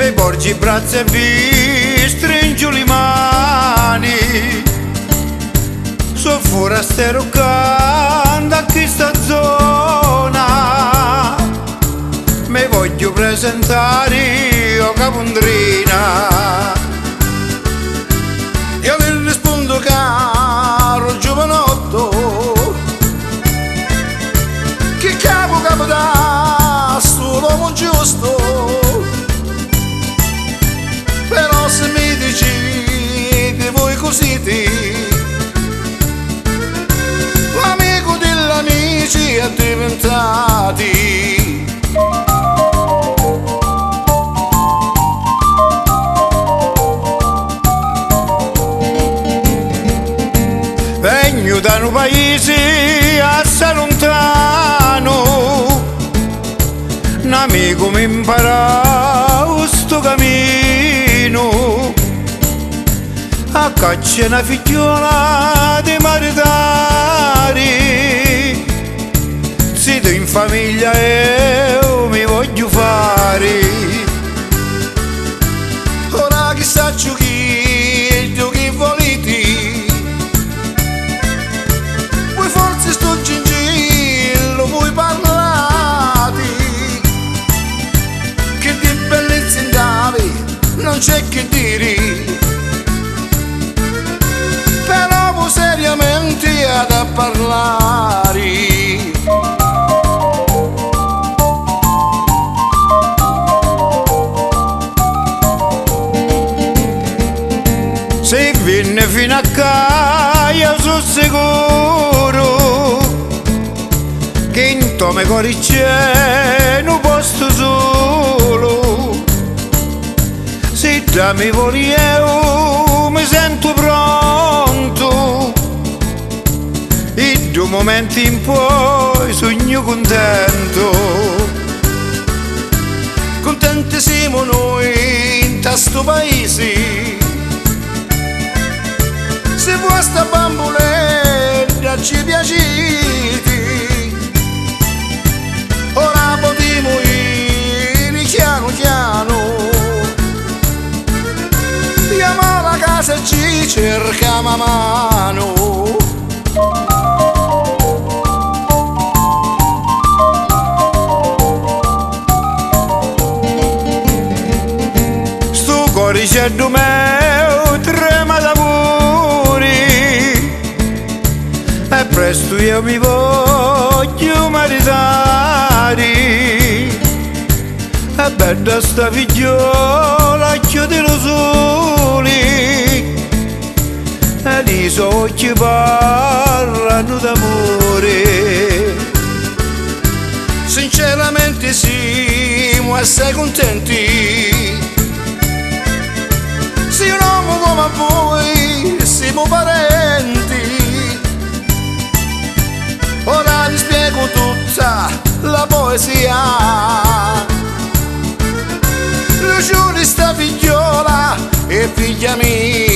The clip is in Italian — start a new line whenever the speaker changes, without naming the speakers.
mi porgi i bracci e vi stringo le mani. So forastero canta a questa zona, mi voglio presentare io Capondrina. Io vi rispondo caro giovanotto, che capo da l'uomo giusto. Però se mi dici di voi così l'amico degli amici è diventati. Vengo da un paese assai lontano, un amico mi imparò sto cammino, a caccia una figliola di maritare. Siete in famiglia e io mi voglio fare. Ora chissà chi volete, voi forse sto gingillo, voi parlate, che di bellezza in Dave non c'è che dire. Però voi seriamente a parlare. Se viene fino a casa sono sicuro che in tome cuore c'è un posto solo. Se già mi vuoi io mi sento pronto, e due momenti in poi sogno contento. Contenti siamo noi in questo paese, se vostra bamboletta ci piacete. Ora potremo ir piano piano, andiamo alla casa e ci cerchiamo a mano. Sto cuore c'è mio trema d'amore, e presto io mi voglio maritare. È bella sta figliola, chiudilo soli, e i suoi occhi parlano d'amore. Sinceramente siamo assai contenti, se un uomo come voi siamo parenti. Ora vi spiego tutta la poesia. Luciuri sta figliola e figlia mia,